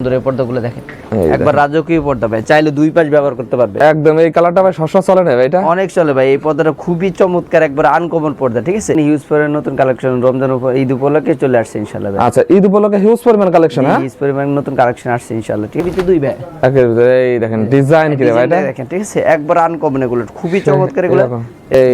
সুন্দর পর্দাগুলো দেখেন একবার রাজকীয় পর্দা ভাই, চাইলে দুই পাশ ব্যবহার করতে পারবে। একদম এই কালারটা ভাই সস্তা চলে না ভাই, এটা অনেক চলে ভাই। এই পর্দাটা খুবই চমৎকার, একবার আনকমন পর্দা, ঠিক আছে। হিউজ পরিমাণ নতুন কালেকশন রমজান ঈদ উপলক্ষে চলে আসছে ইনশাআল্লাহ ভাই। আচ্ছা, ঈদ উপলক্ষে হিউজ পরিমাণ কালেকশন, হ্যাঁ হিউজ পরিমাণ নতুন কালেকশন আসছে ইনশাআল্লাহ। ঠিক আছে, দুই ভাই এই দেখেন ডিজাইন কি ভাই, এটা দেখেন, ঠিক আছে, একবার আনকমন, এগুলো খুবই চমৎকার। এগুলো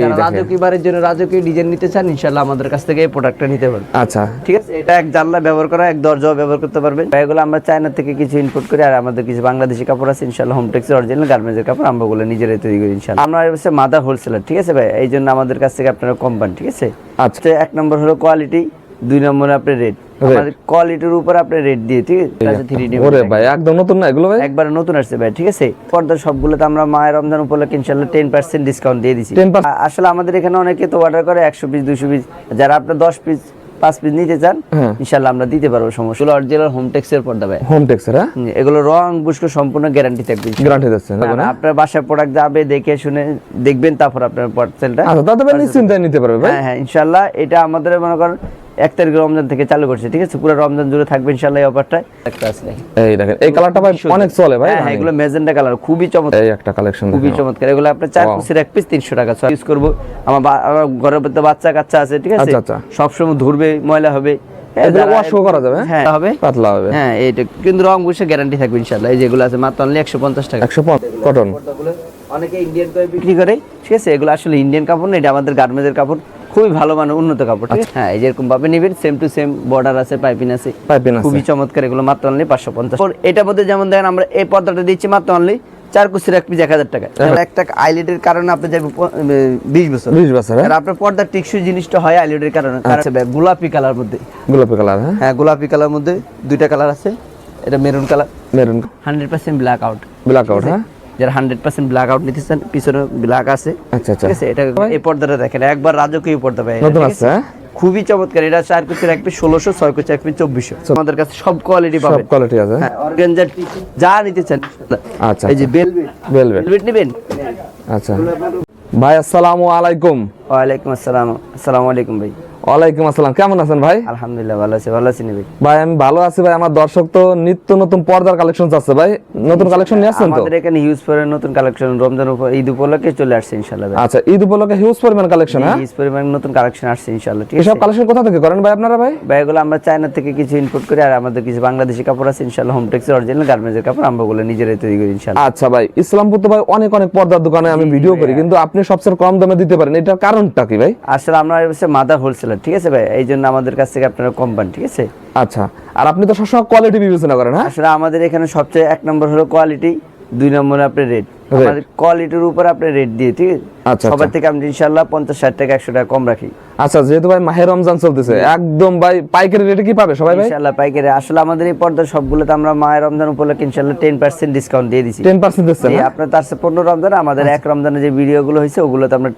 যারা রাজকীয় বাড়ির জন্য রাজকীয় ডিজাইন নিতে চান ইনশাআল্লাহ আমাদের কাছ থেকে এই প্রোডাক্টটা নিতে পারবেন। আচ্ছা, ঠিক আছে, এটা এক জানলা ব্যবহার করা, এক দরজাও ব্যবহার করতে পারবেন। এগুলো আমরা চায়না থেকে কিছু ইম্পোর্ট করি, আর আমাদের কিছু বাংলাদেশি কাপড় আছে ইনশাআল্লাহ, হোমটেক্সের অরিজিনাল গার্মেন্টসের কাপড় আমরা ওগুলো নিজেরাই তৈরি করি ইনশাআল্লাহ। আমরা হচ্ছে মাদার হোলসেলার, ঠিক আছে ভাই, এই জন্য আমাদের কাছ থেকে আপনারা কম পান, ঠিক আছে। আচ্ছা, এক নম্বর হলো কোয়ালিটি, দুই নম্বরে আপনার রেট। আমাদের কোয়ালিটির উপর আপনি রেট দিয়ে, ঠিক আছে। 3D ওরে ভাই একদম নতুন না এগুলো ভাই, একবার নতুন আসছে ভাই, ঠিক আছে। পর্দার সবগুলোতে আমরা মায়ের রমজান উপলক্ষে ইনশাআল্লাহ 10% ডিসকাউন্ট দিয়ে দিছি। আসলে আমাদের এখানে অনেকে তো অর্ডার করে 100 পিস 200 পিস, যারা আপনার 10 পিস 5 পিস নিতে চান ইনশাআল্লাহ আমরা দিতে পারবো, সমস্যা হলো। অরিজিনাল হোমটেক্সের পর্দা ভাই, হোমটেক্সের, হ্যাঁ এগুলো রং বুশকো সম্পূর্ণ গ্যারান্টি থাকবে, গ্যারান্টি দিচ্ছেন না। আপনার বাসায় প্রোডাক্ট যাবে, দেখে শুনে দেখবেন, তারপর আপনার পার্সেলটা আচ্ছা দাদা ভাই নিশ্চিন্তায় নিতে পারবে ভাই। হ্যাঁ ইনশাআল্লাহ। এটা আমাদের মনে করেন 1 তারিখ রমজান থেকে চালু করছে, ঠিক আছে। পুরো রমজান জুড়ে থাকবে ইনশাআল্লাহ এই অফারটা। একটা আছে এই দেখেন, এই কালারটা ভাই অনেক চলে ভাই। হ্যাঁ, এগুলো ম্যাজেন্টা কালার, খুবই চমৎকার। এই একটা কালেকশন খুবই চমৎকার। এগুলো আপনি 4 পিসের এক পিস 300 টাকা ইউজ করব। আমার ঘরের মধ্যে বাচ্চা কাচ্চা আছে, ঠিক আছে, সব সময় ধরবে, ময়লা হবে, এগুলো ওয়াশ করা যাবে, হ্যাঁ হবে, পাতলা হবে, হ্যাঁ এইটা কিন্তু রং বুঝে গ্যারান্টি থাকবে ইনশাআল্লাহ। এই যেগুলো আছে মাত্র অনলি 150 টাকা। 150 কটন। অনেকে ইন্ডিয়ান করে বিক্রি করে, ঠিক আছে। এগুলো আসলে ইন্ডিয়ান কাপড় না, এটা আমাদের গার্মেন্টসের কাপড়, খুবই ভালো মানের উন্নত কাপড়, ঠিক আছে। হ্যাঁ, এই যেরকম ভাবে নিবেন, সেম টু সেম বর্ডার আছে, পাইপিং আছে, খুবই চমৎকার। এগুলো মাত্র অনলি 550। এটার মধ্যে যেমন দেখেন আমরা এই পর্দাটা দিচ্ছি মাত্র অনলি 4 কুচির এক পিস 1000 টাকা। একটা আইলেটের কারণে আপনি যাবেন 20 বছর, আর আপনার পর্দার টিকসই জিনিসটা হয় আইলেটের কারণে। গোলাপি কালার মধ্যে, গোলাপি কালার, হ্যাঁ গোলাপি কালার মধ্যে দুইটা কালার আছে। এটা maroon colour, maroon 100% black out, black out, হ্যাঁ যারা 100% ব্ল্যাক আউট নিতে চান, পিছনে ব্ল্যাক আছে। আচ্ছা আচ্ছা, ঠিক আছে। এটা এই পর্দাটা দেখেন, একবার রাজকীয় পর্দা ভাই, নতুন আছে, খুবই চমৎকার। এটা 4 কুচির এক পিস 1600, 6 কুচির এক পিস 2400। আমাদের কাছে সব কোয়ালিটি পাবেন, সব কোয়ালিটি আছে, হ্যাঁ অর্গানজা যা নিতে চান। আচ্ছা, এই যে ভেলভেট নেবেন। আচ্ছা ভাই, আসসালামু আলাইকুম। ওয়ালাইকুম আসসালাম। আসসালামু আলাইকুম ভাই। ওয়ালাইকুম আসসালাম, কেমন আছেন ভাই? আলহামদুলিল্লাহ ভালো আছি, ভালো আছেন ভাই? ভাই আমি ভালো আছি ভাই। আমার দর্শক তো নিত্য নতুন পর্দার কালেকশন চাচ্ছে ভাই, নতুন কালেকশন নিয়ে আসছেন তো? আমাদের এখানে হিউজ পরিমাণ নতুন কালেকশন রমজান ঈদ উপলক্ষে চলে আসছে ইনশাআল্লাহ ভাই। আচ্ছা, ঈদ উপলক্ষে হিউজ পরিমাণ কালেকশন, হ্যাঁ হিউজ পরিমাণ নতুন কালেকশন আসছে ইনশাআল্লাহ, ঠিক আছে। এসব কালেকশন কোথা থেকে করেন ভাই আপনারা? ভাই এগুলো আমরা চায়না থেকে কিছু ইম্পোর্ট করি, আর আমাদের কিছু বাংলাদেশি কাপড় আছে ইনশাআল্লাহ, হোমটেক্সের অরিজিনাল গার্মেন্টসের কাপড় আমরা ওগুলো নিজেরাই তৈরি করি ইনশাআল্লাহ। আচ্ছা ভাই, ইসলামপুর তো ভাই অনেক অনেক পর্দার দোকানে আমি ভিডিও করি, কিন্তু আপনি সবচেয়ে কম দামে দিতে পারেন, এটার কারণটা কি ভাই? আসলে আমরা হচ্ছে মাদার হোলসেলার, ঠিক আছে ভাই, এই জন্য আমাদের কাছ থেকে আপনারা কম পান, ঠিক আছে। আচ্ছা, আর আপনি তো সবসময় কোয়ালিটি বিবেচনা করেন, হ্যাঁ? আসলে আমাদের এখানে সবচেয়ে 1 নম্বর হলো কোয়ালিটি, 2 নম্বরে আপনার রেট। আমাদের কোয়ালিটির উপর আপনি রেট দিয়ে, ঠিক আছে। সবার থেকে আমরা ইনশাআল্লাহ 50-60 টাকা 100 টাকা কম রাখি। আচ্ছা, যেহেতু ভাই মাহে রমজান চলতেছে, একদম ভাই পাইকারি রেটে কি পাবে সবাই ভাই? ইনশাআল্লাহ পাইকারি। আসলে আমাদের এই পর্দার সবগুলোতে আমরা মাহে রমজান উপলক্ষে ইনশাআল্লাহ 10% ডিসকাউন্ট দিয়ে দিছি। 10% দিচ্ছেন? আপনার তার 15 রমজান আমাদের এক রমজানে যে ভিডিওগুলো হয়েছে ওগুলোতে আমরা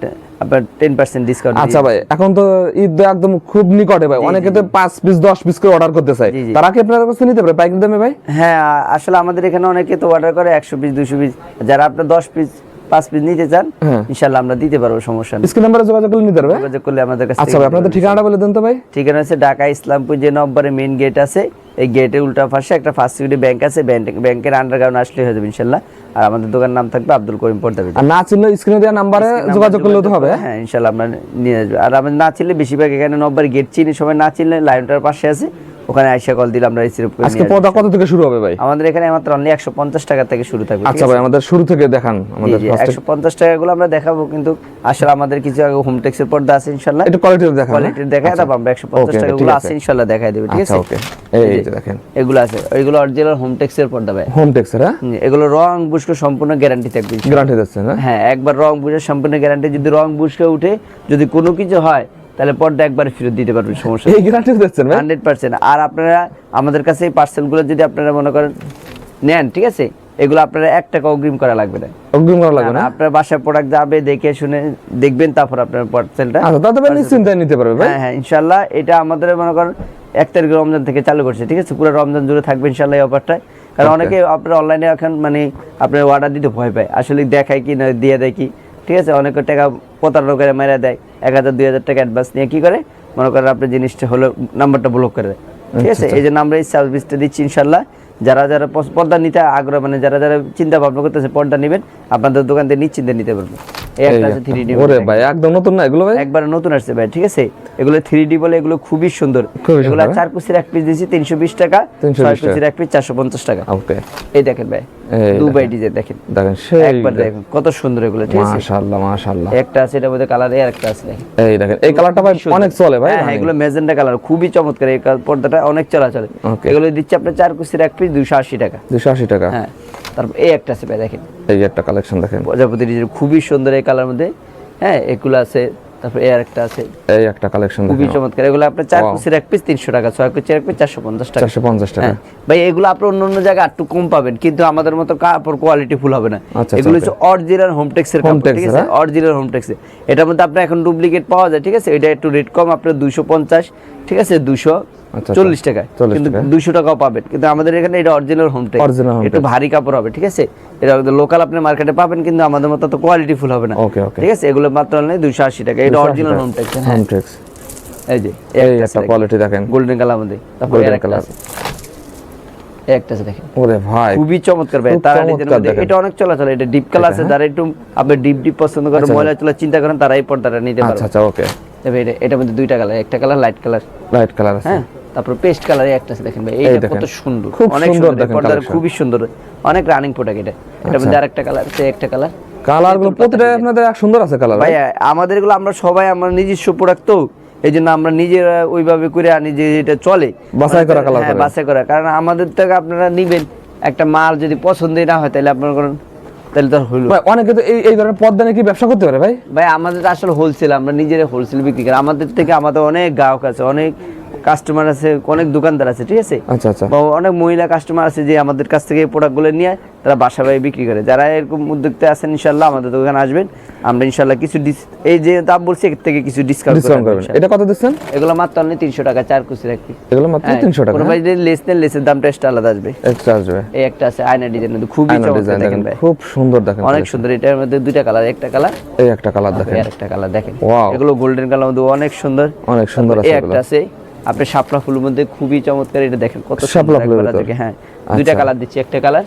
আপনার 10% ডিসকাউন্ট। আচ্ছা ভাই, এখন তো ঈদ একদম খুব নিকটে ভাই, অনেকে তো 5 পিস 10 পিস করে অর্ডার করতে চায়, তারা কি আপনাদের কাছে নিতে পারে পাইকারি দামে ভাই? হ্যাঁ, আসলে আমাদের এখানে অনেকে তো অর্ডার করে 100 পিস 200 পিস, যারা আপনার 10 পিস 5 পিস নিতে চান ইনশাআল্লাহ আমরা দিতে পারবো, সমস্যা নেই। স্ক্রিন নাম্বারে যোগাযোগ করলে নিতে পারবে, যোগাযোগ করলে আমাদের কাছে। আচ্ছা ভাই, আপনাদের ঠিকানাটা বলে দেন তো ভাই। ঠিকানা হচ্ছে ঢাকা ইসলামপুর যে নম্বরে মেইন গেট আছে, এই গেটের উল্টা পাশে একটা ফার্স্ট সিকিউরিটি ব্যাংক আছে, ব্যাংকের আন্ডারগ্রাউন্ড আসলে হয়ে যাবে ইনশাআল্লাহ। আর আমাদের দোকানের নাম থাকবে আব্দুল করিম পর্দা। আর না চিনলে স্ক্রিনে দেওয়া নাম্বারে যোগাযোগ করলে তো হবে, হ্যাঁ ইনশাআল্লাহ আমরা নিয়ে আসবো। আর আমাদের না চিনলে বেশিরভাগ এখানে নম্বর গেট চিনি, সবাই না চিনলে লাইনটার পাশে আছে, ওখানে আইসা কল দিলে আমরা রিসিভ করে। আজকে পর্দা কত থেকে শুরু হবে ভাই? আমাদের এখানে মাত্র অনলি 150 টাকা থেকে শুরু থাকবে। আচ্ছা ভাই, আমাদের শুরু থেকে দেখান, আমাদের 150 টাকাগুলো আমরা দেখাবো, কিন্তু আসলে আমাদের কিছু আগে হোমটেক্সের পর্দা আছে ইনশাআল্লাহ, এটা কোয়ালিটি দেখান, কোয়ালিটি দেখায় তারপর আমরা 150 টাকাগুলো আছে ইনশাআল্লাহ দেখাই দেব, ঠিক আছে। আচ্ছা ওকে, এই যে দেখেন এগুলো আছে, এগুলো অরিজিনাল হোমটেক্সের পর্দা ভাই, হোমটেক্সের, হ্যাঁ এগুলো রং বুশকে সম্পূর্ণ গ্যারান্টি থাকবে, গ্যারান্টি দিচ্ছেন না? হ্যাঁ, একবার রং বুশে সম্পূর্ণ গ্যারান্টি। যদি রং বুশকে উঠে যদি কোনো কিছু হয় তাহলে পর্দা একবার ফেরত দিতে পারবেন, সমস্যা এই গ্যারান্টি দিচ্ছেন ভাই 100%। আর আপনারা আমাদের কাছে এই পার্সেলগুলো যদি আপনারা মনে করেন নেন, ঠিক আছে, এগুলো আপনারা 1 টাকা অগ্রিম করা লাগবে না, অগ্রিম করা লাগবে না। আপনার বাসায় প্রোডাক্ট যাবে, দেখে শুনে দেখবেন, তারপর আপনার পার্সেলটা। আচ্ছা, তাতে ভাই নিশ্চিন্তায় নিতে পারবে ভাই। হ্যাঁ ইনশাআল্লাহ। এটা আমাদের মনে করেন 1 তারিখ রমজান থেকে চালু করছে, ঠিক আছে। পুরো রমজান জুড়ে থাকবে ইনশাআল্লাহ এই অফারটা। কারণ অনেকে আপনার অনলাইনে এখন মানে আপনার অর্ডার দিতে ভয় পায়, আসলে দেখায় কি না দিয়ে দেয় কি, ঠিক আছে। অনেকে টাকা প্রতারণা করে মেরে দেয়, 1000-2000 টাকা অ্যাডভান্স নিয়ে কি করে মনে করেন আপনার জিনিসটা হলো নাম্বারটা ব্লক করে দেয়, ঠিক আছে। এই যে আমরা এই সার্ভিসটা দিচ্ছি ইনশাআল্লাহ, যারা যারা পর্দা নিতে আগ্রহ, মানে যারা যারা চিন্তা ভাবনা করতেছে পর্দা নেবেন, আপনাদের দোকান থেকে নিশ্চিন্তে নিতে পারবেন। এই একটা আছে 3D। ওরে ভাই একদম নতুন না এগুলো ভাই? একবারে নতুন আসছে ভাই, ঠিক আছে। এগুলো 3D বলে, এগুলো খুবই সুন্দর। এগুলো 4 কুচির এক পিস দিয়েছি 320 টাকা, 6 কুচির এক পিস 450 টাকা। ওকে, এই দেখেন ভাই, দুবাই ডিজাইন দেখেন, দেখেন সেই একবার দেখেন কত সুন্দর এগুলো, ঠিক আছে। মাশাআল্লাহ মাশাআল্লাহ। একটা আছে এটার মধ্যে কালার, আর একটা আছে দেখেন, এই দেখেন এই কালারটা ভাই অনেক চলে ভাই। হ্যাঁ, এগুলো ম্যাজেন্টা কালার, খুবই চমৎকার। এই পর্দাটা অনেক চলে। এগুলো দিচ্ছে আপনার 4 কুচির এক পিস 280 টাকা। 280 টাকা। হ্যাঁ, তারপর এই একটা আছে ভাই দেখেন, এই একটা কালেকশন দেখেন, প্রজাপতি ডিজাইন, খুবই সুন্দর এই কালার মধ্যে। হ্যাঁ, এগুলো আছে। তারপর এই আরেকটা আছে, এই একটা কালেকশন দেখেন, খুবই চমৎকার। এগুলো আপনার 4 কুচির এক পিস 300 টাকা, 6 কুচির এক পিস 450 টাকা। 450 টাকা। ভাই এগুলো আপনার অন্য জায়গায় একটু কম পাবেন, কিন্তু আমাদের মতো কাপড় কোয়ালিটি ফুল হবে না। এগুলো হচ্ছে অরিজিনাল হোমটেক্স এর কাপড়, ঠিক আছে, অরিজিনাল হোমটেক্স। এটার মধ্যে আপনার এখন ডুপ্লিকেট পাওয়া যায়, ঠিক আছে। এটা একটু রেট কম, আপনার 250, ঠিক আছে, 240 টাকা, কিন্তু 200 টাকাও পাবেন। কিন্তু আমাদের এখানে এটা অরিজিনাল হোমটেক্স, একটু ভারী কাপড় হবে, ঠিক আছে। এটা লোকাল আপনি মার্কেটে পাবেন, কিন্তু আমাদের মতো তো কোয়ালিটি ফুল হবে না, ঠিক আছে। এগুলো মাত্র 280 টাকা, এটা অরিজিনাল হোমটেক্স। হোমটেক্স, এই যে এই একটা কোয়ালিটি দেখেন, গোল্ডেন কালার মধ্যে। তারপর এর একটা আছে, একটা আছে দেখেন, ওরে ভাই খুবই চমৎকার ভাই। তার এটা অনেক চলাচল, এটা ডিপ কালার আছে। যারা একটু আপনি ডিপ পছন্দ করেন, ময়লা চলা চিন্তা করেন, তারা এই পর্দাটা নিতে পারবে। আচ্ছা ওকে। তবে এটার মধ্যে দুইটা কালার, একটা কালার লাইট কালার আছে, হ্যাঁ। তারপর পেস্ট কালারে একটা আছে দেখেন ভাই, এইটা কত সুন্দর, অনেক সুন্দর পর্দাটা, খুবই সুন্দর, অনেক রানিং প্রোডাক্ট এটা। এটার মধ্যে আরেকটা কালার আছে, একটা কালারগুলো প্রতিটা আপনাদের এক সুন্দর আছে কালার ভাই। আমাদের এগুলো আমরা সবাই আমরা নিজস্ব প্রোডাক্ট, তো এই জন্য আমরা নিজেরা ওইভাবে করে আনি যে এটা চলে, বাছাই করা কালার, হ্যাঁ বাছাই করা। কারণ আমাদের থেকে আপনারা নিবেন, একটা মাল যদি পছন্দই না হয় তাহলে আপনার করেন, তাহলে তো হলো ভাই। অনেকে তো এই ধরনের পর্দা নিয়ে কি ব্যবসা করতে পারে ভাই? ভাই আমাদের আসলে হোলসেল, আমরা নিজেরা হোলসেল বিক্রি করি। আমাদের থেকে আমাদের অনেক গ্রাহক আছে, অনেক কাস্টমার আছে, অনেক দোকানদার আছে, ঠিক আছে। আচ্ছা বা অনেক মহিলা কাস্টমার আছে যে আমাদের কাছ থেকে এই প্রোডাক্টগুলো নিয়ে তারা বাসা বাড়ি বিক্রি করে। যারা এরকম উদ্যোক্তা আছেন, ইনশাআল্লাহ আমাদের দোকানে আসবেন, আমরা ইনশাআল্লাহ কিছু এই যে দাম বলছি এর থেকে কিছু ডিসকাউন্ট করবেন। এটা কত দিচ্ছেন? এগুলো মাত্র 300 টাকা, 4 কুচির এক পিস। এগুলো মাত্র 300 টাকা। কোনো ভাই যদি লেস নেন, লেসের দামটা এক্সট্রা আলাদা আসবে, এক্সট্রা আসবে। এই একটা আছে আয়না ডিজাইন, খুবই চমৎকার দেখেন ভাই, খুব সুন্দর দেখেন, অনেক সুন্দর। এটার মধ্যে দুইটা কালার, একটা কালার, এই একটা কালার দেখেন, আর একটা কালার দেখেন। ওয়াও, এগুলো গোল্ডেন কালার মধ্যে অনেক সুন্দর, অনেক সুন্দর আছে। এই একটা আছে আপনি শাপলা ফুলের মধ্যে, খুবই চমৎকার। এটা দেখেন কত শাপলা ফুলের মধ্যে, হ্যাঁ। দুইটা কালার দিচ্ছি, একটা কালার,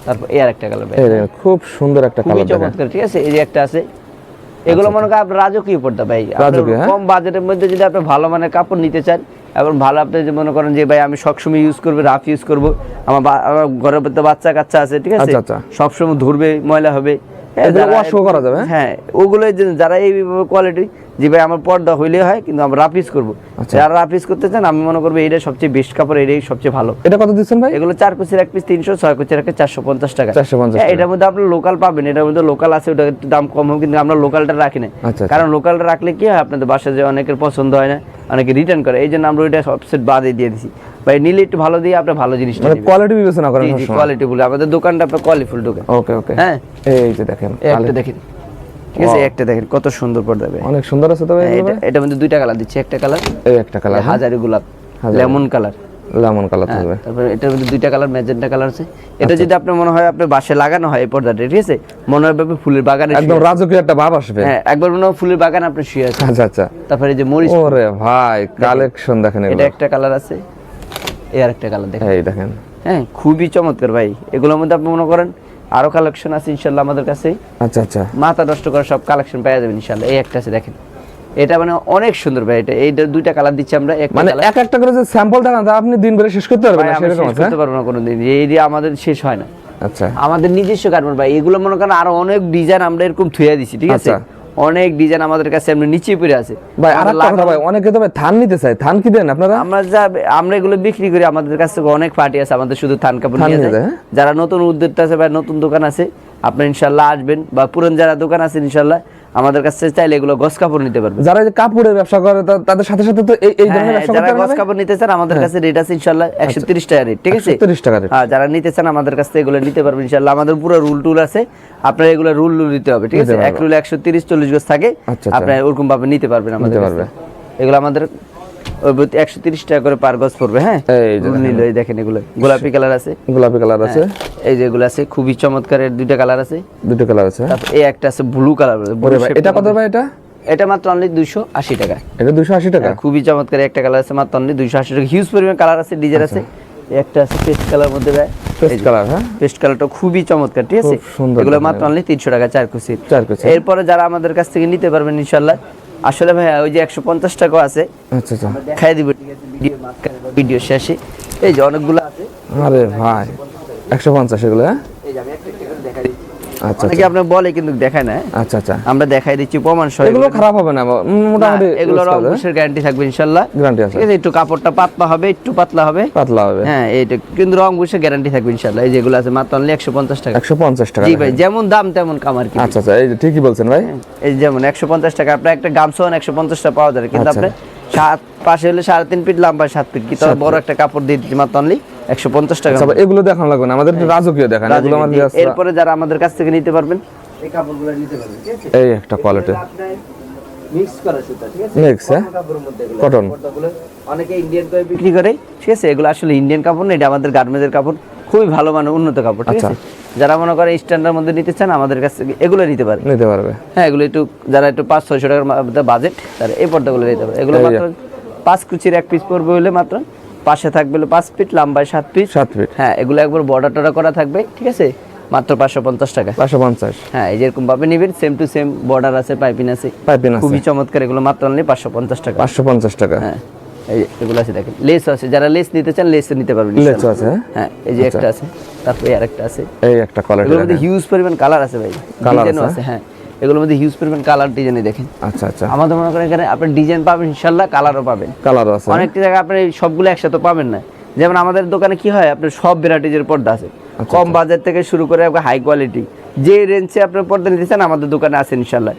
তারপর এই আরেকটা কালার ভাই, খুব সুন্দর একটা কালার দেখেন, চমৎকার, ঠিক আছে। এই যে একটা আছে, এগুলো মনে করেন আপনার রাজকীয় পর্দা ভাই। কম বাজেটের মধ্যে যদি আপনি ভালো মানের কাপড় নিতে চান, এবং ভালো আপনি যে মনে করেন যে ভাই আমি সবসময় ইউজ করবো, রাফ ইউজ করবো, আমার ঘরের মধ্যে বাচ্চা কাচ্চা আছে, ঠিক আছে, সবসময় ধরবে, ময়লা হবে, হ্যাঁ, ওগুলো যারা এই কোয়ালিটি যে ভাই আমার পর্দা হইলে হয়, কিন্তু আমরা রাফ ইউজ করবো, যারা রাফ ইউজ করতে চান, আমি মনে করবো এটা সবচেয়ে বেস্ট কাপড়, এটাই সবচেয়ে ভালো। এটা কত দিচ্ছেন ভাই? এগুলো 4 কুচির এক পিস 300, 6 কুচির এক পিস 450 টাকা। এটার মধ্যে আপনি লোকাল পাবেন, এটার মধ্যে লোকাল আছে, ওটা একটু দাম কম হবে, কিন্তু আমরা লোকালটা রাখি না। কারণ লোকালটা রাখলে কি হয়, আপনাদের বাসায় যে অনেকের পছন্দ হয় না, অনেকে রিটার্ন করে, এই জন্য আমরা ওইটা সবসেট বাদে দিয়ে দিছি। ভাই নিলে একটু ভালো দিয়ে আপনি ভালো জিনিস নেবেন, কোয়ালিটি বিবেচনা করেন, কোয়ালিটি বলে আমাদের দোকানটা আপনার কোয়ালিটিফুল দোকান। ওকে ওকে, হ্যাঁ। এই যে দেখেন, একটা দেখেন, ঠিক আছে, একটা দেখেন কত সুন্দর পর্দা ভাই, অনেক সুন্দর আছে। তবে এটার মধ্যে দুইটা কালার দিচ্ছি, একটা কালার, এই একটা কালার হাজারি গোলাপ, লেমন কালার, থাকবে। তারপর এটার মধ্যে দুইটা কালার, ম্যাজেন্টা কালার আছে। এটা যদি আপনার মনে হয় আপনার বাসায় লাগানো হয় এই পর্দাটা, ঠিক আছে, মনে হয় ফুলের বাগানে, একদম রাজকীয় একটা ভাব আসবে, হ্যাঁ, একবার মনে হয় ফুলের বাগান আপনি শুয়ে আছেন। আচ্ছা। তারপরে এই যে মরিচ, ওরে ভাই কালেকশন দেখেন, এটা একটা কালার আছে, এই আরেকটা কালার দেখেন, এই দেখেন, হ্যাঁ, খুবই চমৎকার ভাই। এগুলোর মধ্যে আপনি মনে করেন আরো কালেকশন আছে ইনশাআল্লাহ আমাদের কাছে। আচ্ছা, মাথা নষ্ট করা সব কালেকশন পেয়ে যাবেন ইনশাআল্লাহ। এই একটা আছে দেখেন, এটা মানে অনেক সুন্দর ভাই। এটা এইটা দুইটা কালার দিচ্ছি আমরা, মানে এক একটা করে যে স্যাম্পল দেখান, আপনি দিন ভরে শেষ করতে পারবেন না, সেরকম আছে, করতে পারবো না কোনোদিন, এই দিয়ে আমাদের শেষ হয় না। আচ্ছা, আমাদের নিজস্ব গার্মেন্ট ভাই। এগুলো মনে করেন আরো অনেক ডিজাইন আমরা এরকম থুইয়া দিছি, ঠিক আছে, অনেক ডিজাইন আমাদের কাছে এমনি নিচে পড়ে আছে ভাই। আর একটা কথা ভাই, অনেকে তো ভাই থান নিতে চায়, থান কি দেন আপনারা? আমরা এগুলো বিক্রি করি, আমাদের কাছে অনেক পার্টি আছে, আমাদের শুধু থান কাপড় নিয়ে যায়। যারা নতুন উদ্যোক্তা আছে বা নতুন দোকান আছে, আপনি ইনশাআল্লাহ আসবেন, বা পুরান যারা দোকান আছে ইনশাআল্লাহ আমাদের কাছে চাইলে এগুলো গস কাপড় নিতে পারবেন। যারা যে কাপড়ের ব্যবসা করে তাদের সাথে সাথে তো এই ধরনের ব্যবসা করতে যারা গস কাপড় নিতে চান, আমাদের কাছে রেট আছে ইনশাআল্লাহ 130 টাকা রেট, ঠিক আছে, 130 টাকা রেট। যারা নিতে চান আমাদের কাছ থেকে এগুলো নিতে পারবেন ইনশাআল্লাহ। আমাদের পুরো রুল টুল আছে, আপনার এগুলো রুল নিতে হবে, ঠিক আছে। এক রুল 130-40 গজ থাকে, আপনি ওরকম ভাবে নিতে পারবেন আমাদের কাছে। এগুলো আমাদের 130 টাকা করে পার গজ পড়বে, হ্যাঁ। এই দেখেন, এগুলো গোলাপি কালার আছে, এই যেগুলো আছে খুবই চমৎকার, এর দুইটা কালার আছে, তারপর এই একটা আছে ব্লু কালার। এটা কত ভাই? এটা মাত্র অনলি 280 টাকা। এটা 280 টাকা, খুবই চমৎকার একটা কালার আছে, মাত্র অনলি 280 টাকা। হিউজ পরিমাণ কালার আছে, ডিজাইন আছে, একটা আছে পেস্ট কালার মধ্যে ভাই, পেস্ট কালার। হ্যাঁ, পেস্ট কালারটা খুবই চমৎকার, ঠিক আছে। খুব সুন্দর এগুলো দেখেন। মাত্র অনলি 300 টাকা 4 কুচি। 4 কুচি। এরপরে যারা আমাদের কাছ থেকে নিতে পারবেন ইনশাআল্লাহ, আসলে ভাই ওই যে 150 টাকা আছে, আচ্ছা আচ্ছা। দেখাই দিব, ঠিক আছে, ভিডিও মাঝখানে বা ভিডিও শেষে। এই যে অনেকগুলো আছে, আরে ভাই 150 এগুলো। হ্যাঁ, এই যে আমি একটা একটা করে দেখাই দিচ্ছি। আচ্ছা অনেকে আচ্ছা আপনার বলে কিন্তু দেখায় না, আচ্ছা আচ্ছা। আমরা দেখাই দিচ্ছি প্রমাণ সহ। এগুলো খারাপ হবে না মোটামুটি, এগুলো রংপুরের গ্যারান্টি থাকবে ইনশাআল্লাহ, গ্যারান্টি আছে। ঠিক আছে। একটু কাপড়টা পাতলা হবে, একটু পাতলা হবে, পাতলা হবে। হ্যাঁ, এইটা কিন্তু রংপুরের গ্যারান্টি থাকবে ইনশাআল্লাহ। এই যেগুলো আছে মাত্র অনলি 150 টাকা। 150 টাকা। জি ভাই, যেমন দাম তেমন কামার কি। আচ্ছা আচ্ছা, এই যে ঠিকই বলছেন ভাই। এই যেমন 150 টাকা আপনার একটা গামছা 150 টাকা পাওয়া যায়, কিন্তু আচ্ছা। আপনি পাশে হলে 3.5 ফিট, লম্বা 7 ফিট, কি তবে বড় একটা কাপড় দিয়ে দিচ্ছি মাত্র অনলি 150 টাকা। আচ্ছা, এগুলো দেখানো লাগবে না, আমাদের একটু রাজকীয় দেখান। এগুলো আমাদের জি, এরপরে যারা আমাদের কাছ থেকে নিতে পারবেন এই কাপড়গুলো নিতে পারবেন, ঠিক আছে। এই একটা কোয়ালিটি মিক্স করা সুতা, ঠিক আছে। মিক্স, হ্যাঁ, কাপড়ের মধ্যে এগুলো, কটন। পর্দাগুলো অনেকে ইন্ডিয়ান করে বিক্রি করে, ঠিক আছে। এগুলো আসলে ইন্ডিয়ান কাপড় না, এটা আমাদের গার্মেন্টসের কাপড়, খুবই ভালো মানের উন্নত কাপড়, ঠিক আচ্ছা। আছে। যারা মনে করে স্ট্যান্ডার্ড মধ্যে নিতে চান আমাদের কাছ থেকে এগুলো নিতে পারে, নিতে পারবে। হ্যাঁ। এগুলো একটু যারা একটু 500-600 টাকার মধ্যে বাজেট, তারা এই পর্দাগুলো নিতে পারে। এগুলো এই যে। মাত্র 5 কুচির এক পিস পড়বে হলে মাত্র, পাশে থাকবে হলো 5 ফিট, লম্বায় 7 ফিট, 7 ফিট। হ্যাঁ। এগুলো একবার বর্ডার টর্ডার করা থাকবে, ঠিক আছে, মাত্র 550 টাকা। 550। হ্যাঁ, এই যেরকম ভাবে নিবেন, সেম টু সেম বর্ডার আছে, পাইপিং আছে, পাইপিং আছে। খুবই চমৎকার। এগুলো মাত্র অনলি 550 টাকা। 550 টাকা। হ্যাঁ, এই যে এগুলো আছে দেখেন, লেস আছে, যারা লেস নিতে চান লেস নিতে পারবেন লেস ইনশাআল্লাহ। আছে, হ্যাঁ, এই যে একটা আছে, তারপরে আরেকটা আছে। এই একটা কোয়ালিটি এগুলোর মধ্যে হিউজ পরিমাণ কালার আছে ভাই, কালার ডিজাইনও আছে। আছে, হ্যাঁ। এগুলোর মধ্যে হিউজ পরিমাণ কালার ডিজাইন দেখেন। আচ্ছা আচ্ছা। আমাদের মনে করেন এখানে আপনি ডিজাইন পাবেন ইনশাআল্লাহ, কালারও পাবেন। কালার আছে। অনেকটা জায়গায় আপনি সবগুলো একসাথে পাবেন না। যেমন আমাদের দোকানে কি হয়, আপনার সব ভ্যারাইটিজের পর্দা আছে, কম বাজেট থেকে শুরু করে হাই কোয়ালিটি, যে রেঞ্জে আপনার পর্দা নিতে চান আমাদের দোকানে আছে ইনশাআল্লাহ।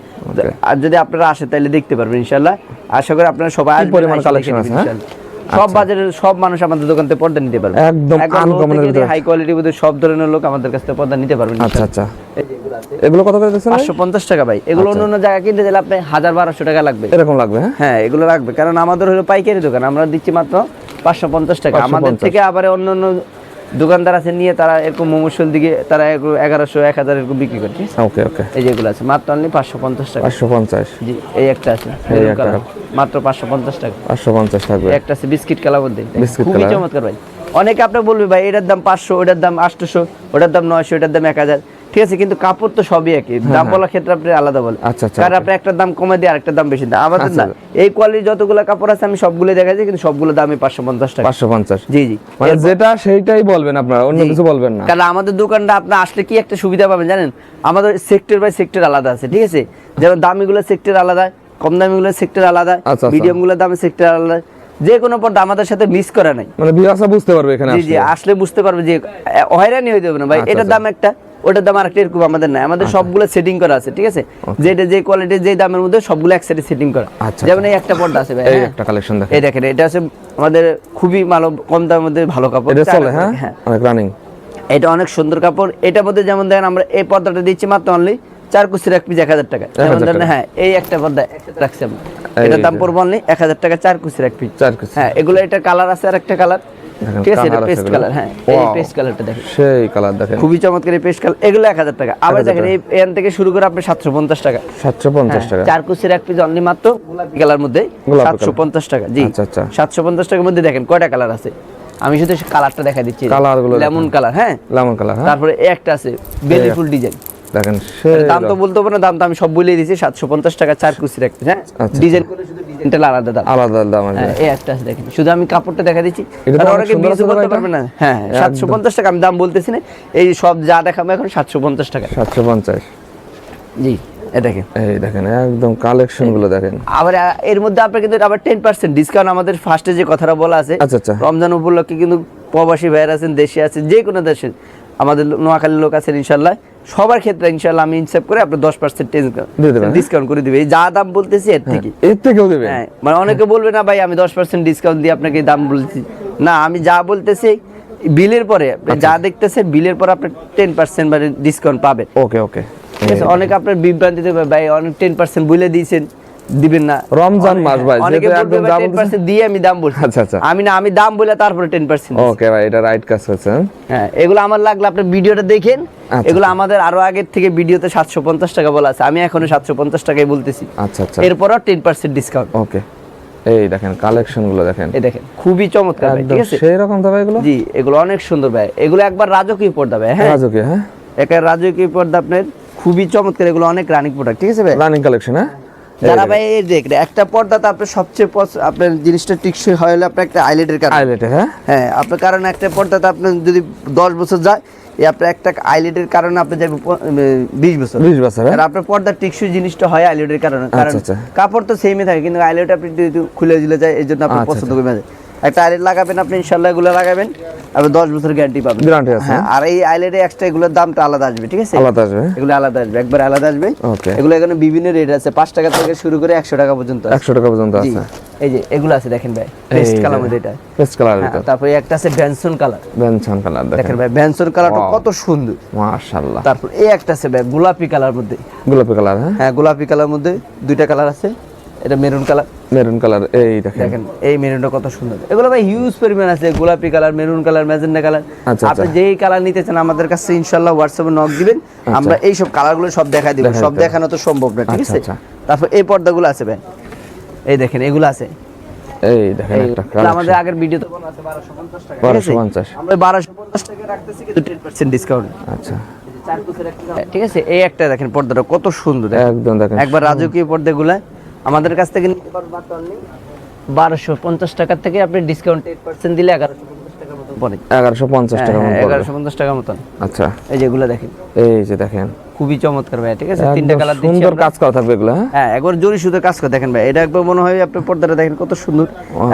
আর যদি আপনারা আসেন তাহলে দেখতে পারবেন ইনশাআল্লাহ। আশা করি আপনারা সবাই আসবেন, পরিমাণ এসে কালেকশন দেখে আছে, নেবেন হ্যাঁ? ইনশাআল্লাহ। সব বাজারের সব মানুষ আমাদের দোকান থেকে পর্দা নিতে পারবে, একদম আনকমন এর ভিতরে। হাই কোয়ালিটির মধ্যে সব ধরনের লোক আমাদের কাছ থেকে পর্দা নিতে পারবেন আচ্ছা ইনশাআল্লাহ। আচ্ছা। এই যে এগুলো আছে এগুলো কত করে দিচ্ছেন? 550 টাকা ভাই। এগুলো অন্য অন্য জায়গায় কিনতে গেলে আপনি 1000-1200 টাকা লাগবে, এরকম লাগবে, হ্যাঁ। হ্যাঁ। এগুলো রাখবে, কারণ আমাদের হলো পাইকারি দোকান, আমরা দিচ্ছি মাত্র 550 টাকা। আমাদের থেকে আবার অন্য অন্য দোকানদার আছে নিয়ে তারা এরকম মোমোশল দিকে তারা 1100-1000 এরকম বিক্রি করে। ওকে ওকে। এই যেগুলো আছে মাত্র অনলি 550 টাকা। 550। জি, এই একটা আছে এই মেরুন একটা। কালার, মাত্র 550 টাকা। 550 থাকবে। এই একটা আছে বিস্কিট কালার মধ্যে, বিস্কিট খুবই কালার। চমৎকার ভাই। অনেকে আপনি বলবে ভাই এটার দাম 500, ওটার দাম 800, ওটার দাম 900, এটার দাম 1000, ঠিক আছে, কিন্তু কাপড় তো সবই একই, দাম বলার ক্ষেত্রে আপনি আলাদা বলেন। আচ্ছা আচ্ছা। কারণ আপনি একটা দাম কমে দিয়ে আরেকটা দাম বেশি দেন, আমাদের না। এই কোয়ালিটির যতগুলো কাপড় আছে আমি সবগুলো দেখাই দিই, কিন্তু সবগুলো দামই 550 টাকা। 550। জি জি, মানে যেটা সেইটাই বলবেন আপনারা, অন্য কিছু বলবেন না। কারণ আমাদের দোকানটা আপনি আসলে কি একটা সুবিধা পাবেন জানেন, আমাদের সেক্টর বাই সেক্টর আলাদা আছে, ঠিক আছে। যেমন দামিগুলো সেক্টর আলাদা, কম দামিগুলো সেক্টর আলাদা, আচ্ছা। মিডিয়াম গুলো দামে সেক্টর আলাদা, যে কোনো পর্দা আমাদের সাথে মিস করা নাই। মানে বিয়াসা বুঝতে পারবে এখানে জি জি, আসলে। আসলে বুঝতে পারবে যে হয়রানি হয়ে যাবে না ভাই, আচ্ছা, এটার দাম একটা, ওটার দাম আরেকটা, এরকম আমাদের নাই। আমাদের সবগুলো সেটিং করা আছে, ঠিক আছে, যেটা যে কোয়ালিটির যে দামের মধ্যে সবগুলো একসাথে সেটিং করা। আচ্ছা। যেমন এই একটা পর্দা আছে ভাই, এই হ্যাঁ। একটা কালেকশন দেখেন। এই দেখেন, এটা আছে আমাদের খুবই ভালো কম দামের মধ্যে ভালো কাপড়, এটা চলে, হ্যাঁ। হ্যাঁ, অনেক রানিং। এটা অনেক সুন্দর কাপড়। এটার মধ্যে যেমন দেখেন আমরা এই পর্দাটা দিচ্ছি মাত্র অনলি 4 কুচির এক পিস 1000 টাকা। যেমন ধরেন, হ্যাঁ, এই একটা পর্দা একসাথে রাখছি আমরা, এটার দাম পড়বে অনলি 1000 টাকা, 4 কুচির এক পিস। 4 কুচি। হ্যাঁ, এগুলো এটা কালার আছে, আর একটা কালার, ঠিক আছে, এটা পেস্ট কালার, হ্যাঁ। এই পেস্ট কালারটা দেখেন, সেই কালার দেখেন, খুবই চমৎকার এই পেস্ট কালার। এগুলো 1000 টাকা। আবার দেখেন এই এখান থেকে শুরু করে আপনি 750 টাকা। 750 টাকা। 4 কুচির এক পিস অনলি মাত্র গোলাপি কালার মধ্যে 750 টাকা। জি, আচ্ছা আচ্ছা। 750 টাকার মধ্যে দেখেন কয়টা কালার আছে, আমি শুধু কালারটা দেখা দিচ্ছি, কালারগুলো লেমন কালার, হ্যাঁ, লেমন কালার, হ্যাঁ। তারপরে এই একটা আছে বেলিফুল ডিজাইন, দেখেন সেই দাম তো বলতে পারবো না, দাম তো আমি সব বলেই দিয়েছি, 750 টাকা 4 কুচির এক পিস, হ্যাঁ। আচ্ছা। ডিজাইন করে শুধু ডিজাইনটা আলাদা দাম, আলাদা দাম আছে। হ্যাঁ। এই একটা আছে দেখেন, শুধু আমি কাপড়টা দেখা দিচ্ছি, এটা তো কারণ অনেক অনেকে সুন্দর বিজু আছে করতে ভাই পারবে না। হ্যাঁ, 750 টাকা আমি দাম বলতেছি না, এই সব যা দেখাবো এখন 750 টাকা। 750। জি, এই দেখেন, এই দেখেন একদম কালেকশন গুলো দেখেন। আবার এর মধ্যে আপনার কিন্তু আবার 10% ডিসকাউন্ট আমাদের ফার্স্টে যে কথাটা বলা আছে, আচ্ছা আচ্ছা। রমজান উপলক্ষে কিন্তু প্রবাসী ভাইয়ের আছেন, দেশে আছেন, যে কোনো দেশে আমাদের নোয়াখালীর লোক আছেন, ইনশাল্লাহ সবার ক্ষেত্রে ইনশাল্লাহ আমি ইনসাফ করে আপনার 10% ডিসকাউন্ট করে দিবে, যা দাম বলতেছি এর থেকে। এর থেকেও দেবে? হ্যাঁ, মানে অনেকে বলবে না ভাই আমি 10% ডিসকাউন্ট দিয়ে আপনাকে দাম বলছি, না, আমি যা বলতেছি বিলের পরে যা দেখতেছেন বিলের পর আপনি 10% মানে ডিসকাউন্ট পাবেন। ওকে ওকে, ঠিক আছে। অনেক আপনার বিভ্রান্তিতে ভাই অনেক 10% বলে দিয়েছেন, দিবেন না। রমজান মাস ভাই, অনেকে যেটা বলবে একদম ভাই দাম 10% দিয়ে আমি দাম বলছি। আচ্ছা আচ্ছা। আমি না, আমি দাম বলে তারপরে 10%। ওকে ভাই, এটা রাইট কাজ করছেন। হ্যাঁ, এগুলো আমার লাগলে আপনি ভিডিওটা দেখেন, আচ্ছা। এগুলো আমাদের আরো আগের থেকে ভিডিওতে 750 টাকা বলা আছে, আমি এখনো 750 টাকাই বলতেছি। আচ্ছা আচ্ছা। এরপরও 10% ডিসকাউন্ট। ওকে, এই দেখেন কালেকশন গুলো দেখেন, এই দেখেন খুবই চমৎকার ভাই, ঠিক আছে সেই রকম তো ভাই এগুলো। জি এগুলো অনেক সুন্দর ভাই, এগুলো একবার রাজকীয় পর্দা ভাই। হ্যাঁ রাজকীয়, হ্যাঁ একটা রাজকীয় পর্দা আপনার খুবই চমৎকার, এগুলো অনেক রানিং প্রোডাক্ট, ঠিক আছে ভাই। রানিং কালেকশন, হ্যাঁ যারা ভাই এই দেখেন একটা পর্দাতে আপনার সবচেয়ে আপনার জিনিসটা টিকসই হয় হলে আপনার একটা আইলেটের কারণে। আইলেটের, হ্যাঁ হ্যাঁ আপনার কারণ একটা পর্দাতে আপনার যদি 10 বছর যায়, এই আপনার একটা আইলেটের কারণে আপনি যাবে 20 বছর। 20 বছর, আর আপনার পর্দার টিকসই জিনিসটা হয় আইলেটের কারণে, কারণ আচ্ছা। কাপড় তো সেমই থাকে কিন্তু আইলেট আপনি যদি খুলে দিলে যায় এই জন্য আপনি পছন্দ করবেন। একটা আইলেট লাগাবেন আপনি, ইনশাআল্লাহ এগুলো লাগাবেন আপনি 10 বছর গ্যারান্টি পাবেন। গ্যারান্টি আছে, হ্যাঁ আর এই আইলেটে এক্সট্রা এগুলোর দামটা আলাদা আসবে, ঠিক আছে আলাদা আসবে, এগুলো আলাদা আসবে, একবার আলাদা আসবে। ওকে, এগুলো এখানে বিভিন্ন রেট আছে, 5 টাকা থেকে শুরু করে 100 টাকা পর্যন্ত আছে। 100 টাকা পর্যন্ত জি, আছে। এই যে এগুলো আছে দেখেন ভাই, পেস্ট কালার মধ্যে এটা, পেস্ট কালার এটা। তারপরে একটা আছে বেনসন কালার, বেনসন কালার দেখেন দেখেন ভাই বেনসন কালারটা কত সুন্দর মাশাআল্লাহ। তারপর এই একটা আছে ভাই গোলাপি কালার মধ্যে, গোলাপি কালার, হ্যাঁ হ্যাঁ গোলাপি কালার মধ্যে দুইটা কালার আছে, এটা মেরুন কালার, মেরুন কালার, এই দেখেন দেখেন এই মেরুনটা কত সুন্দর। এগুলো ভাই হিউজ পরিমাণ আছে, গোলাপি colour, maroon colour, magenta colour. আচ্ছা, আপনি যেই কালার নিতে চান আমাদের কাছে ইনশাআল্লাহ হোয়াটসঅ্যাপে নক দিবেন, আমরা এই সব কালারগুলো সব দেখাই দিব, সব দেখানো তো সম্ভব না, ঠিক আছে। তারপর এই পর্দাগুলো আছে ভাই, এই দেখেন এগুলো আছে, এই দেখেন একটা এগুলো আমাদের আগের ভিডিওতে বলা আছে 1250 টাকা, 1250, আমরা 1250 টাকা রাখতেছি কিন্তু 10% ডিসকাউন্ট। আচ্ছা ঠিক আছে এই একটা দেখেন পর্দাটা কত সুন্দর, একদম দেখেন একবার রাজকীয় পর্দাগুলো আমাদের কাছ থেকে নিতে পারবেন মাত্র 1250 টাকা থেকে আপনি ডিসকাউন্ট 8% দিলে 1150 টাকার মতো পড়ে। 1150 টাকা মতো পড়বে। 1150 টাকা মতন। আচ্ছা এই যেগুলো দেখেন, এই যে দেখেন খুবই চমৎকার ভাই, ঠিক আছে তিনটা কালার দিচ্ছি সুন্দর আমরা। কাজ করা থাকবে এগুলো, হ্যাঁ হ্যাঁ একবার জরি সুতার কাজ করে দেখেন ভাই, এটা একবার মনে হয় আপনার পর্দাটা দেখেন কত সুন্দর,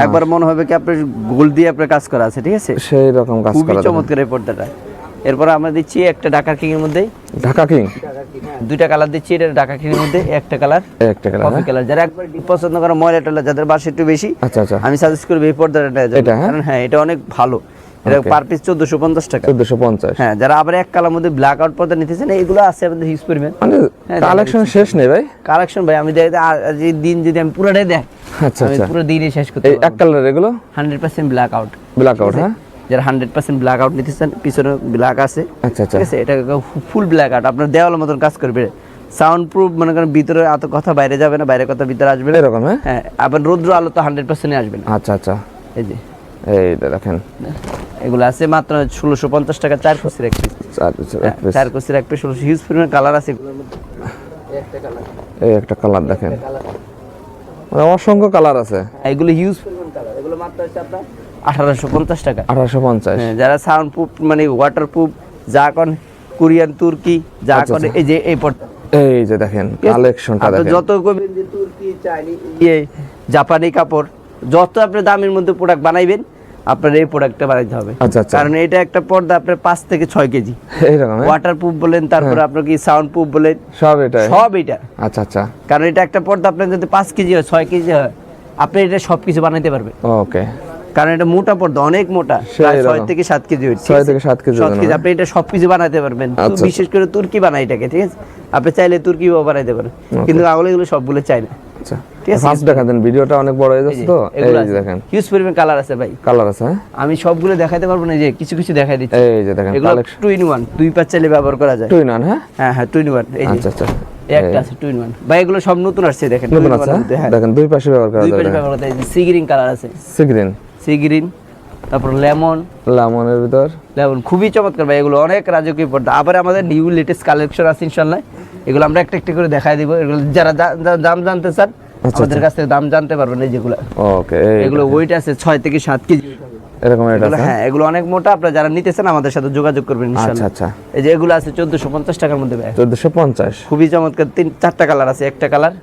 একবার মনে হবে কি আপনার গোল দিয়ে আপনার কাজ করা আছে, ঠিক আছে সেই রকম কাজ খুবই করা থাকবে। চমৎকার এই পর্দাটা। এরপর আমরা দিচ্ছি একটা ঢাকা কিং এর মধ্যে, ঢাকা কিং দুইটা কালার দিচ্ছি, এটা ঢাকা কিং এর মধ্যে একটা কালার, একটা কালার, কফি কালার। যারা একবার ডিপ পছন্দ করে ময়লা টয়লা যাদের বাসা একটু বেশি, আচ্ছা আচ্ছা আমি সাজেস্ট করব এই পর্দাটা নেওয়ার জন্য। এটা, হ্যাঁ? কারণ হ্যাঁ এটা অনেক ভালো, এটা পার পিস 1450 টাকা। 1450, হ্যাঁ যারা আবার এক কালার মধ্যে ব্ল্যাক আউট পর্দা নিতেছেন এইগুলো আছে আমাদের হিউজ পরিমাণ মানে কালেকশন শেষ নেই ভাই, কালেকশন ভাই। আমি দেখতে যে দিন যদি আমি পুরোটাই দেখ, আচ্ছা আমি আচ্ছা পুরো দিনই শেষ করতে এই পারবো। এক কালার এগুলো 100% ব্ল্যাক আউট, ব্ল্যাক আউট, হ্যাঁ যারা 100% ব্ল্যাক আউট নিতেছেন পিছনে ব্ল্যাক আছে, আচ্ছা আচ্ছা ঠিক আছে এটা ফুল ব্ল্যাক আউট, আপনার দেওয়ালের মতন কাজ করবে, সাউন্ড প্রুফ, মনে করেন ভিতরে এত কথা বাইরে যাবে না, বাইরে কথা ভিতরে আসবে না এরকম, হ্যাঁ হ্যাঁ আবার রৌদ্র আলো তো 100% আসবে না। আচ্ছা আচ্ছা এই যে এই দেখেন এগুলো আছে মাত্র 1650 টাকা, 4 কুচির এক পিস, 4 কুচির এক পিস 1600, হিউজ পরিমাণ কালার আছে এগুলোর মধ্যে। এই একটা কালার, এই একটা কালার দেখেন, মানে অসংখ্য কালার আছে। এগুলো হিউজ পরিমাণ কালার, এগুলো মাত্র হচ্ছে আপনার 1850 টাকা। 1850, হ্যাঁ যারা সাউন্ড প্রুফ মানে ওয়াটার প্রুফ যা কোন কোরিয়ান তুর্কি যা আচ্ছা, করে, এই যে এই পর্দা এই যে দেখেন কালেকশনটা আপনি দেখেন, যত কইবেন যে তুর্কি চাইনিজ জাপানি কাপড়, যত আপনি দামের মধ্যে প্রোডাক্ট বানাইবেন আপনার এই প্রোডাক্টটা বানাইতে হবে। আচ্ছা আচ্ছা কারণ এটা একটা পর্দা আপনার 5 থেকে 6 কেজি, এইরকম, হ্যাঁ? ওয়াটার প্রুফ বলেন, তারপরে আপনার কি সাউন্ড প্রুফ বলেন, সব এটা, সব এটা। আচ্ছা আচ্ছা কারণ এটা একটা পর্দা আপনার যদি 5 কেজি হয় 6 কেজি হয় আপনি এটা সবকিছু বানাইতে পারবেন, ওকে। কারণ এটা মোটা পর্দা, অনেক মোটা, প্রায় 6 থেকে 7 কেজি হয়, 6 থেকে 7 কেজি ওজন, আপনি এটা সবকিছু বানাইতে পারবেন। তো আচ্ছা। বিশেষ করে তুর্কি বানাই এটাকে, ঠিক আছে আপনি চাইলে তুর্কিও বানাইতে পারেন, কিন্তু আগলে এগুলো সবগুলো চাই না, আচ্ছা ঠিক আছে? ফার্স্ট দেখা দেন, ভিডিওটা অনেক বড় হয়ে যাচ্ছে তো, এই যে দেখেন হিউজ পরিমাণ কালার আছে ভাই, কালার আছে, হ্যাঁ আমি সবগুলো দেখাইতে পারবো না, যে কিছু কিছু দেখাই দিচ্ছি। এই যে দেখেন এগুলো কালেকশন 2 in 1, দুই পাঁচ চাইলে ব্যবহার করা যায়। 2 in 1, হ্যাঁ হ্যাঁ হ্যাঁ 2 in 1, এই যে আচ্ছা আচ্ছা এই একটা আছে 2 in 1 ভাই, এগুলো সব নতুন আসছে দেখেন, নতুন 2 in 1 আছে, এর মধ্যে, হ্যাঁ দেখেন দুই পাশে ব্যবহার করা দুই যাবে, পাশে ব্যবহার করা যায়। সি গ্রিন কালার আছে, সি গ্রিন, সি গ্রিন, তারপর লেমন, লেমনের ভিতর, লেমন খুবই চমৎকার ভাই, এগুলো অনেক রাজকীয় পর্দা। আবার আমাদের নিউ লেটেস্ট কালেকশন আছে ইনশাআল্লাহ, এগুলো আমরা একটা একটা করে দেখাই দিব। এগুলো যারা দাম জানতে চান আমাদের কাছ থেকে দাম জানতে পারবেন। এই যেগুলো ওকে, এগুলো ওয়েট আছে 6 থেকে 7 কেজি এরকম এটা এগুলো, আছে, হ্যাঁ এগুলো অনেক মোটা, আপনারা যারা নিতেছেন আমাদের সাথে যোগাযোগ করবেন আচ্ছা ইনশাআল্লাহ। আচ্ছা এই যে এগুলো আছে 1450 টাকার মধ্যে ভাই, 1450, খুবই চমৎকার, 4টা কালার আছে, একটা কালার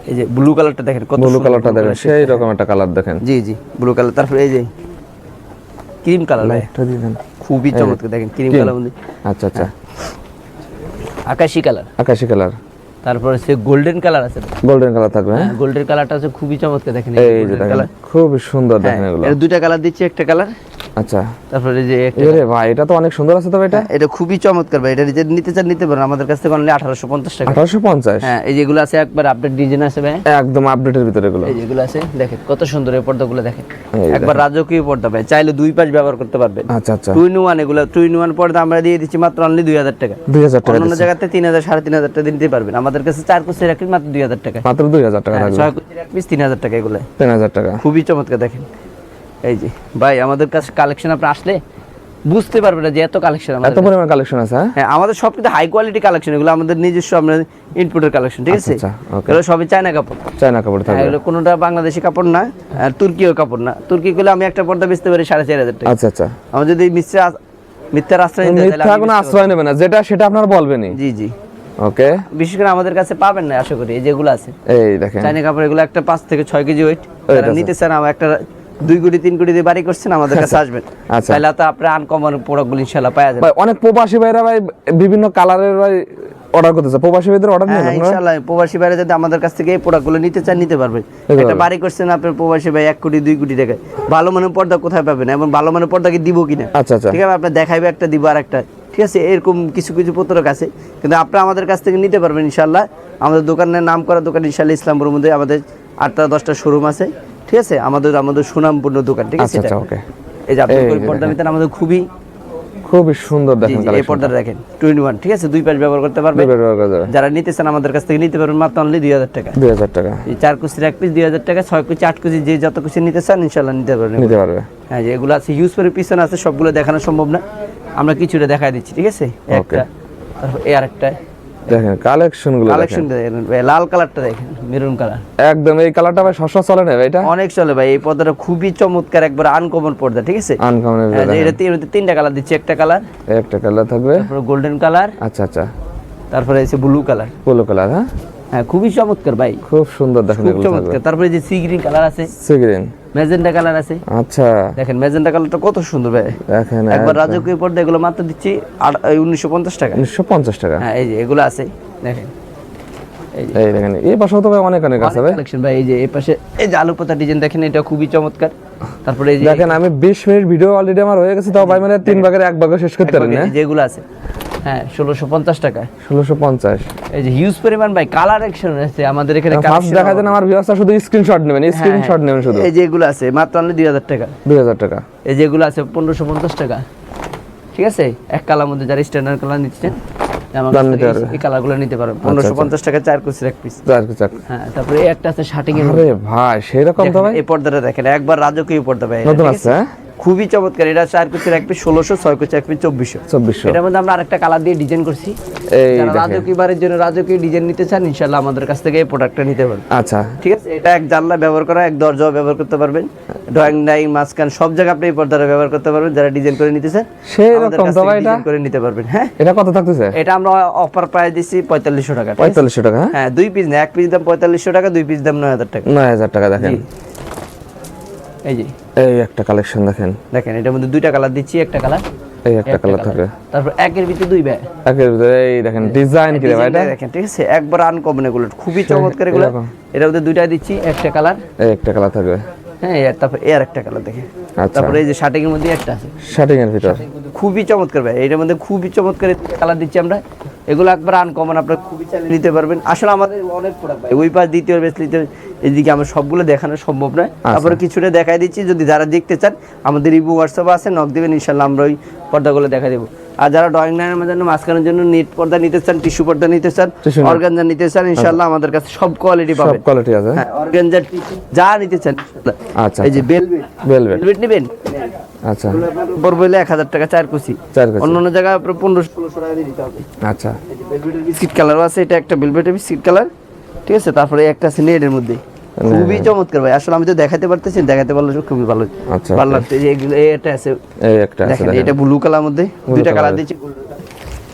এই যে ব্লু কালারটা দেখেন, কত ব্লু সুন্দর কালারটা blue দেখেন, color। সেই রকম একটা কালার দেখেন, জি জি ব্লু কালার, তারপর এই যে ক্রিম কালার ভাই, লাইটটা দিবেন, খুবই চমৎকার দেখেন, ক্রিম Cream। কালার মধ্যে আচ্ছা আচ্ছা আকাশী কালার, আকাশী কালার, তারপর সে গোল্ডেন কালার আছে, গোল্ডেন কালার থাকবে, হ্যাঁ গোল্ডেন কালারটা আছে খুবই চমৎকার দেখেন, এই যে দেখেন খুব সুন্দর দেখেন এগুলো, এর দুইটা কালার দিচ্ছি, একটা কালার আচ্ছা, তারপরে এই যে একটা এরে ভাই এটা তো অনেক সুন্দর আছে তবে এটা এটা খুবই চমৎকার ভাই, এটা যে নিতে চান নিতে পারেন আমাদের কাছ থেকে অনলি 1850 টাকা। 1850? হ্যাঁ, এই যেগুলো আছে একবার আপডেট ডিজাইন আছে ভাই, একদম আপডেটের ভিতরে এগুলো। এই যেগুলো আছে দেখেন কত সুন্দর এই পর্দাগুলো দেখেন, এই একবার রাজকীয় পর্দা ভাই, চাইলে দুই পাশ ব্যবহার করতে পারবেন। আচ্ছা আচ্ছা, 2 in 1 এগুলো 2 in 1 পর্দা আমরা দিয়ে দিচ্ছি মাত্র অনলি 2000 টাকা। 2000 টাকা অন্য জায়গাতে 3000 3500 টাকা দিতে পারবেন, আমাদের কাছে 4 কুচি রাখি মাত্র 2000 টাকা। মাত্র 2000 টাকা থাকবে। 6 কুচি এক পিস 3000 টাকা এগুলো, 3000 টাকা। খুবই চমৎকার দেখেন। এই যে ভাই আমাদের কাছে কালেকশন আপনি আসলে বুঝতে পারবেন না যে এত কালেকশন এত আমাদের। পরিমাণ কালেকশন আছে? হ্যাঁ, আমাদের সব কিন্তু হাই কোয়ালিটি কালেকশন, এগুলো আমাদের নিজস্ব আমরা ইনপুটের কালেকশন, ঠিক আছে? আচ্ছা, ওকে। এগুলো সবই চায়না কাপড়, চায়না কাপড় থাকবে? এগুলো কোনোটা বাংলাদেশি কাপড় না, আর তুর্কিও কাপড় না। তুর্কি গুলো আমি একটা পর্দা বেচতে পারি 4500 টাকা। আচ্ছা আচ্ছা, আমি যদি মিথ্যার আশ্রয় নিতে চাইলে মিথ্যা কোনো আশ্রয় নেবে না, যেটা সেটা আপনারা বলবেনই। জি জি, ওকে। বিশেষ করে আমাদের কাছে পাবেন না আশা করি, এই যেগুলো আছে এই দেখেন চায়না কাপড়, এগুলো একটা 5 থেকে 6 কেজি ওয়েট, যারা আছে। নিতে চান আমার একটা 2 কোটি 3 কোটি দিয়ে বাড়ি করছেন আমাদের কাছে আসবেন, আচ্ছা। তাহলে তো আপনি আনকমন প্রোডাক্টগুলো ইনশাআল্লাহ পাওয়া যাবে। ভাই অনেক প্রবাসী ভাইরা ভাই বিভিন্ন কালারের ভাই অর্ডার করতেছে, প্রবাসী ভাইদের অর্ডার নেন হ্যাঁ, আপনারা? ইনশাআল্লাহ প্রবাসী ভাইরা যদি আমাদের কাছ থেকে এই প্রোডাক্টগুলো নিতে চান নিতে পারবেন। একটা বাড়ি করছেন আপনার প্রবাসী ভাই 1 কোটি 2 কোটি টাকা, ভালো মানের পর্দা কোথায় পাবেন এবং ভালো মানের পর্দা কি দিব কিনা, আচ্ছা আচ্ছা, ঠিক আছে? আপনার দেখাইবে একটা দিব আর একটা, ঠিক আছে? এরকম কিছু কিছু প্রতারক আছে, কিন্তু আপনি আমাদের কাছ থেকে নিতে পারবেন ইনশাআল্লাহ। আমাদের দোকানের নাম করা দোকান ইনশাআল্লাহ ইসলামপুরের মধ্যে আমাদের 8টা 10টা শোরুম আছে, ঠিক আছে? আমাদের সুনামপূর্ণ দোকান, ঠিক আছে? আচ্ছা আচ্ছা, এটা। ওকে। এই যে আপনি পর্দা নিতেন আমাদের খুবই খুবই সুন্দর দেখেন এই কালেকশন। পর্দাটা দেখেন 2 in 1, ঠিক আছে? দুই পাশ ব্যবহার করতে পারবেন। ব্যবহার করা যাবে। যারা নিতে চান আমাদের কাছ থেকে নিতে পারবেন মাত্র অনলি 2000 টাকা। 2000 টাকা। এই 4 কুচির এক পিস 2000 টাকা, 6 কুচি 8 কুচি যে যত কুচি নিতে চান ইনশাআল্লাহ নিতে পারবেন। নিতে পারবে। হ্যাঁ, যে এগুলো আছে হিউজ করে পিছনে আছে, সবগুলো দেখানো সম্ভব না, আমরা কিছুটা দেখাই দিচ্ছি, ঠিক আছে? একটা, তারপর এই আরেকটা দেখেন কালেকশন গুলো, কালেকশন দেখেন ভাই, লাল কালারটা দেখেন, মেরুন কালার, একদম এই কালারটা ভাই সবসময় চলে না ভাই, এটা অনেক চলে ভাই। এই পর্দাটা খুবই চমৎকার, একবার আনকমন পর্দা, ঠিক আছে? আনকমন। হ্যাঁ, যে এটা 3টা কালার দিচ্ছি, একটা কালার, একটা কালার থাকবে, তারপর গোল্ডেন কালার, আচ্ছা আচ্ছা, তারপরে আছে ব্লু কালার। Polo colour. হ্যাঁ হ্যাঁ, খুবই চমৎকার ভাই, খুব সুন্দর দেখেন খুব এগুলো থাকবে। চমৎকার। তারপরে যে সি গ্রিন কালার আছে, সি গ্রিন, ম্যাজেন্টা কালার আছে, আচ্ছা দেখেন ম্যাজেন্টা কালারটা কত সুন্দর ভাই। দেখেন একবার রাজকীয় পর্দা, এগুলো মাত্র দিচ্ছি 1950 টাকা। 1950 টাকা। হ্যাঁ, এই যে এগুলো আছে দেখেন, এই দেখেন এই পাশেও তো ভাই অনেক অনেক আছে ভাই কালেকশন ভাই। এই যে এই পাশে এই যে আলু পাতা ডিজাইন দেখেন, এটা খুবই চমৎকার। তারপরে এই যে দেখেন আমি 20 মিনিট ভিডিও অলরেডি আমার হয়ে গেছে, তাও ভাই মানে 3 ভাগের 1 ভাগ শেষ করতে পারেন না। যেগুলো আছে হ্যাঁ 1650 টাকা। 1650। এই যে হিউজ পরিমাণ ভাই কালেকশন আছে আমাদের এখানে। ফার্স্ট দেখা দেন আমার ভিউয়ার্সরা শুধু স্ক্রিনশট নেবেন, স্ক্রিনশট নেবেন শুধু। এই যে এগুলো আছে মাত্র অনলি 2000 টাকা। 2000 টাকা। এই যেগুলো আছে 1550 টাকা, ঠিক আছে? এক কালার মধ্যে যারা স্ট্যান্ডার্ড কালার নিচ্ছেন এই কালারগুলো নিতে পারবেন 1550 টাকা, 4 কুচির এক পিস। হ্যাঁ, তারপরে এই একটা আছে শার্টিং এর। আরে ভাই সেরকম তো ভাই, এই পর্দাটা দেখেন, একবার রাজকীয় পর্দা ভাই, নতুন আছে, খুবই চমৎকার। এটা 4 কুচির এক পিস 1600, 6 কুচি এক পিস 2400। এটার মধ্যে আমরা আরেকটা কালার দিয়ে ডিজাইন করছি। যারা রাজকীয় বারের জন্য রাজকীয় ডিজাইন নিতে চান ইনশাআল্লাহ আমাদের কাছ থেকে এই প্রোডাক্টটা নিতে পারবেন। আচ্ছা ঠিক আছে? এটা এক জানলা ব্যবহার করা, এক দরজা ব্যবহার করতে পারবেন, ড্রয়িং ডাইনিং মাঝখান সব জায়গায় আপনি এই পর্দাটা ব্যবহার করতে পারবেন। যারা ডিজাইন করে নিতে চান সেরকম তো ভাই, এটা করে নিতে পারবেন। হ্যাঁ, এটা কত থাকতেছে? এটা আমরা অফার প্রাইস দিছি 4500 টাকা। 4500 টাকা। হ্যাঁ, 2 পিস না, এক পিস দাম 4500 টাকা, 2 পিস দাম 9000 টাকা। 9000 টাকা। দেখেন এই যে এই একটা কালেকশন দেখেন, দেখেন এটার মধ্যে দুইটা কালার দিচ্ছি, একটা কালার, এই একটা কালার থাকে, তারপর একের ভিতরে দুই ভাই, একের ভিতরে এই দেখেন ডিজাইন কি রে ভাই, এটা দেখেন, ঠিক আছে? একবার আনকমন, এগুলো খুবই চমৎকার। এগুলো এটার মধ্যে দুইটা দিচ্ছি, একটা কালার, এই একটা কালার থাকবে। হ্যাঁ, তারপর এর একটা কালার দেখেন। আচ্ছা, তারপরে এই যে শার্টিং এর মধ্যে একটা আছে, শার্টিং এর ভিতর খুবই চমৎকার ভাই। এটার মধ্যে খুবই চমৎকার কালার দিচ্ছি আমরা। এগুলো একবার আনকমন, আপনারা খুবই চালিয়ে নিতে পারবেন। আসলে আমাদের অনেক প্রোডাক্ট ভাই, ওই পাশ দ্বিতীয় বেশ এদিকে আমরা সবগুলো দেখানো সম্ভব নয়, তারপরে কিছুটা দেখাই দিচ্ছি। যদি যারা দেখতে চান আমাদের ইবু হোয়াটসঅ্যাপ আছে, নক দিবেন ইনশাআল্লাহ আমরা ওই পর্দাগুলো দেখা দেবো। আর যারা ড্রয়িং লাইনের জন্য মাঝখানের জন্য নেট পর্দা নিতে চান, টিস্যু পর্দা নিতে চান, অর্গানজা নিতে চান ইনশাআল্লাহ আমাদের কাছে সব কোয়ালিটি পাবেন, সব কোয়ালিটি আছে। হ্যাঁ, অর্গানজা টিস্যু যা নিতে চান। আচ্ছা, এই যে বেলভেট নেবেন, আচ্ছা পড়বে হলে 1000 টাকা 4 কুচি। 4 কুচি। অন্য জায়গায় আপনার 1500-1600 টাকা দিয়ে দিতে হবে। আচ্ছা, এই যে বেলভেটের বিস্কিট কালারও আছে, এটা একটা বেলভেটের বিস্কিট কালার, ঠিক আছে? তারপরে একটা আছে নেটের মধ্যে, খুবই চমৎকার ভাই। আসলে আমি তো দেখাতে পারতেছি, দেখাতে পারলে খুবই ভালো, আচ্ছা ভালো লাগছে। এই যে এগুলো এটা আছে, এই একটা আছে দেখেন দেখেন, এটা ব্লু কালার মধ্যে দুইটা কালার দিয়েছি,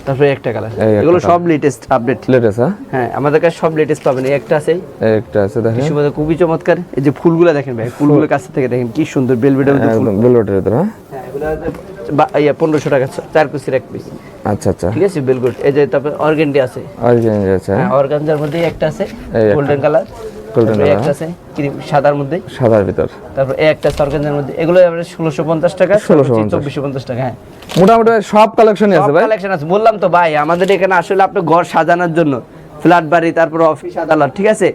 তারপরে একটা কালার। এগুলো সব লেটেস্ট আপডেট। লেটেস্ট? হ্যাঁ, আমাদের কাছে সব লেটেস্ট পাবেন। এই একটা আছে, এই একটা আছে দেখেন, কিছু মধ্যে খুবই চমৎকার। এই যে ফুলগুলো দেখেন ভাই, ফুলগুলো কাছ থেকে দেখেন কি সুন্দর, বেলভেটের মধ্যে ফুল, একদম বেলভেটের ভিতর। হ্যাঁ, এগুলো 1500 টাকা 4 কুচির এক পিস। আচ্ছা আচ্ছা, ঠিক আছে, বেলভেট। এই যে তারপরে অর্গানডি আছে, অরিজিনাল আছে। হ্যাঁ, অর্গানজার মধ্যে একটা আছে গোল্ডেন কালার, গোল্ডেন তারপরে একটা আছে ক্রিম সাদার মধ্যে, সাদার ভিতর। তারপর একটা সরকারের মধ্যে, এগুলো এবারে 1650 টাকা, 2450 টাকা। হ্যাঁ, মোটামুটি সব কালেকশনই আছে ভাই। কালেকশন আছে, বললাম তো ভাই আমাদের এখানে আসলে আপনি ঘর সাজানোর জন্য ফ্ল্যাট বাড়ি, তারপর অফিস আদালত, ঠিক আছে,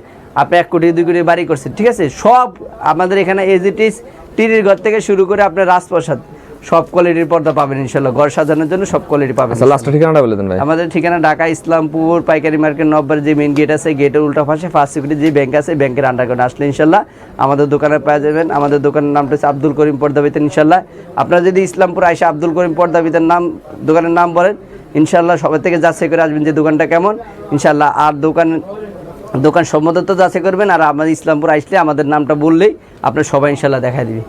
আপনি 1 কোটি 2 কোটি বাড়ি করছেন, ঠিক আছে, সব আমাদের এখানে এজ ইট ইজ টিরির ঘর থেকে শুরু করে আপনার রাজপ্রাসাদ সব কোয়ালিটির পর্দা পাবেন ইনশাআল্লাহ। ঘর সাজানোর জন্য সব কোয়ালিটি পাবেন। আচ্ছা, লাস্ট ঠিকানাটা বলে দেন ভাই। আমাদের ঠিকানা ঢাকা ইসলামপুর পাইকারি মার্কেট নব্বর যে মেইন গেট আছে, গেটের উল্টা পাশে ফার্স্ট সিকিউরিটি যে ব্যাংক আছে, ব্যাংকের আন্ডারগ্রাউন্ড আসলে ইনশাআল্লাহ আমাদের দোকানে পেয়ে যাবেন। আমাদের দোকানের নামটা হচ্ছে আব্দুল করিম পর্দা বিতান। ইনশাআল্লাহ আপনারা যদি ইসলামপুর আইসা আব্দুল করিম পর্দা বিতান নাম দোকানের নাম বলেন, ইনশাআল্লাহ সবাই থেকে যাচাই করে আসবেন যে দোকানটা কেমন ইনশাআল্লাহ। আর দোকান সম্মত তো যাচাই করবেন, আর আমাদের ইসলামপুর আসলে আমাদের নামটা বললেই আপনার সবাই ইনশাআল্লাহ দেখা দিবে।